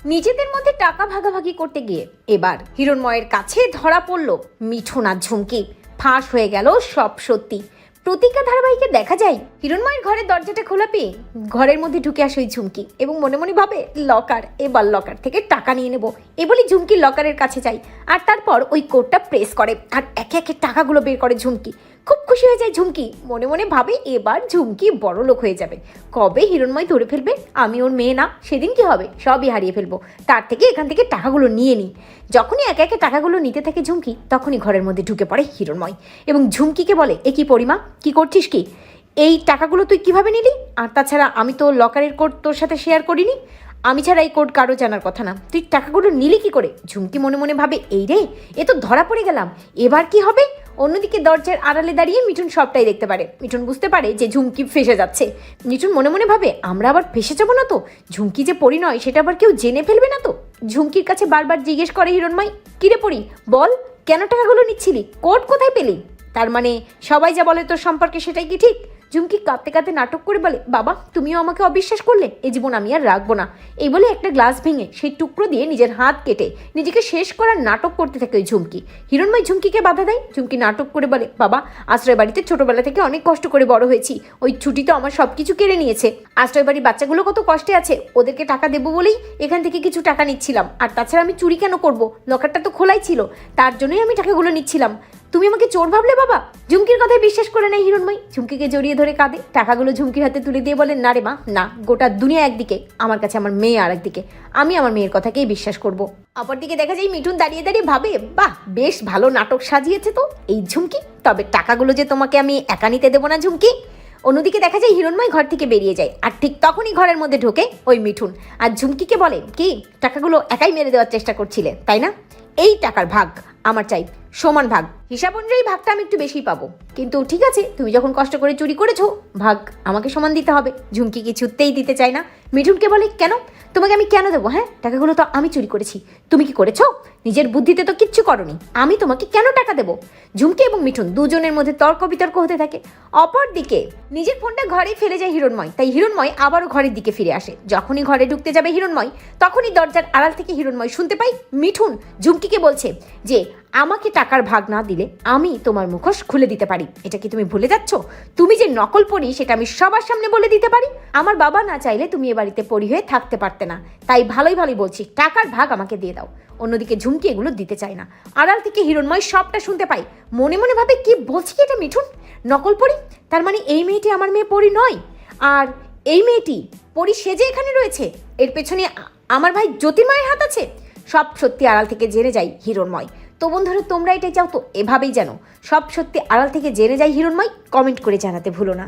নিজেদের মধ্যে টাকা ভাগাভাগি করতে গিয়ে এবার হিরণময়ের কাছে ধরা পড়ল মিঠুন আর ঝুমকি। ফাঁস হয়ে গেল সব সত্যি। প্রতিজ্ঞা ধারাবাহিকে দেখা যায় হিরণময়ের ঘরের দরজাটা খোলা পেয়ে ঘরের মধ্যে ঢুকে আসে ওই ঝুমকি এবং মনে মনে ভাবে লকার, এবার লকার থেকে টাকা নিয়ে নেব। এ বলে ঝুমকি লকারের কাছে যায় আর তারপর ওই কোডটা প্রেস করে আর একে একে টাকাগুলো বের করে ঝুমকি। খুব খুশি হয়ে যায় ঝুমকি, মনে মনে ভাবে এবার ঝুমকি বড় লোক হয়ে যাবে। কবে হিরণময় ধরে ফেলবে আমি ওর মেয়ে না, সেদিন কি হবে, সবই হারিয়ে ফেলবো। তার থেকে এখান থেকে টাকাগুলো নিয়ে নিই। যখনই একে একে টাকাগুলো নিতে থাকে ঝুমকি, তখনই ঘরের মধ্যে ঢুকে পড়ে হিরণময় এবং ঝুমকিকে বলে, এ কি পরিমা, কি করছিস কি? এই টাকাগুলো তুই কিভাবে নিলি? আর তাছাড়া আমি তো লকারের কোড তোর সাথে শেয়ার করিনি, আমি ছাড়া এই কোড কারো জানার কথা না, তুই টাকাগুলো নিলি কি করে? ঝুমকি মনে মনে ভাবে, এই রে, এ তো ধরা পড়ে গেলাম, এবার কি হবে? অন্যদিকে দরজার আড়ালে দাঁড়িয়ে মিঠুন সবটাই দেখতে পারে। মিঠুন বুঝতে পারে যে ঝুমকি ফেসে যাচ্ছে। মিঠুন মনে মনে ভাবে, আমরা আবার ফেসে যাবো না তো? ঝুমকি যে পরি নয় সেটা আবার কেউ জেনে ফেলবে না তো? ঝুমকির কাছে বারবার জিজ্ঞেস করে হিরণময়, কিরে পরি, বল কেন টাকাগুলো নিচ্ছিলি, কোড কোথায় পেলি? তার মানে সবাই যা বলে তোর সম্পর্কে সেটাই কি ঠিক? ঝুমকি কাঁদতে কাঁদতে নাটক করে বলে, বাবা তুমিও আমাকে অবিশ্বাস করলে, এই জীবন আমি আর রাখবো না। এই বলে একটা গ্লাস ভেঙে সেই টুকরো দিয়ে নিজের হাত কেটে নিজেকে শেষ করার নাটক করতে থাকে ওই ঝুমকি। হিরণময় ঝুমকিকে বাধা দেয়। ঝুমকি নাটক করে বলে, বাবা আশ্রয় বাড়িতে ছোটবেলা থেকে অনেক কষ্ট করে বড় হয়েছি, ওই ছুটি তো আমার সব কিছু কেড়ে নিয়েছে। আশ্রয় বাড়ির বাচ্চাগুলো কত কষ্টে আছে, ওদেরকে টাকা দেবো বলেই এখান থেকে কিছু টাকা নিচ্ছিলাম। আর তাছাড়া আমি চুরি কেন করব, লকারটা তো খোলাই ছিল, তার জন্যই আমি টাকাগুলো নিচ্ছিলাম। তুমি আমাকে চোর ভাবলে বাবা? ঝুমকির কথায় বিশ্বাস করে নেয় হিরণময়। ঝুমকিকে জড়িয়ে ধরে কাঁদে। টাকাগুলো ঝুমকির হাতে তুলে দিয়ে বলেন, না রে মা, না, গোটা দুনিয়া একদিকে, আমার কাছে আমার মেয়ে আর একদিকে, আমি আমার মেয়ের কথাকেই বিশ্বাস করব। অপরদিকে দেখা যায় মিঠুন দাঁড়িয়ে দাঁড়িয়ে ভাবে, বাহ, বেশ ভালো নাটক সাজিয়েছে তো এই ঝুমকি, তবে টাকাগুলো যে তোমাকে আমি একা নিতে দেবো না ঝুমকি। অন্যদিকে দেখা যায় হিরণময় ঘর থেকে বেরিয়ে যায় আর ঠিক তখনই ঘরের মধ্যে ঢোকে ওই মিঠুন আর ঝুমকিকে বলে, কি টাকাগুলো একাই মেরে দেওয়ার চেষ্টা করছিলে তাই না? এই টাকার ভাগ আমার চাই, সমান ভাগ। হিসাব অনুযায়ী ভাগটা আমি একটু বেশি পাবো, কিন্তু ঠিক আছে, তুমি যখন কষ্ট করে চুরি করেছো, ভাগ আমাকে সমান দিতে হবে। ঝুমকি কিছুতেই দিতে চায় না। মিঠুনকে বলে, কেন, তোমাকে আমি কেন দেবো? হ্যাঁ, টাকাগুলো তো আমি চুরি করেছি, তুমি কি করেছো? নিজের বুদ্ধিতে তো কিচ্ছু করনি, আমি তোমাকে কেন টাকা দেবো? ঝুমকি এবং মিঠুন দুজনের মধ্যে তর্ক বিতর্ক হতে থাকে। অপরদিকে নিজের ফোনটা ঘরেই ফেলে যায় হিরণময়, তাই হিরণময় আবারও ঘরের দিকে ফিরে আসে। যখনই ঘরে ঢুকতে যাবে হিরণময়, তখনই দরজার আড়াল থেকে হিরণময় শুনতে পাই মিঠুন ঝুমকিকে বলছে যে, আমাকে টাকার ভাগ না দিলে আমি তোমার মুখোশ খুলে দিতে পারি। এটা কি তুমি ভুলে যাচ্ছ? তুমি যে নকল পরি সেটা আমি সবার সামনে বলে দিতে পারি। আমার বাবা না চাইলে তুমি এ বাড়িতে পরি হয়ে থাকতে পারতে না, তাই ভালোই ভালোই বলছি, টাকার ভাগ আমাকে দিয়ে দাও। অন্যদিকে ঝুমকি এগুলো দিতে চায় না। আড়াল থেকে হিরণময় সবটা শুনতে পাই। মনে মনে ভাবে, কি বলছি কি এটা মিঠুন, নকল পরি? তার মানে এই মেয়েটি আমার মেয়ে পরি নয়, আর এই মেয়েটি পরি সেজে এখানে রয়েছে, এর পেছনে আমার ভাই জ্যোতির্ময়ের হাত আছে। সব সত্যি আড়াল থেকে জেনে যায় হিরণময়। তো বন্ধুরা, তোমরা এটাই চাও তো এভাবেই জানো সব সত্যি আড়াল থেকে জেনে যায় হিরণময়? কমেন্ট করে জানাতে ভুলো না।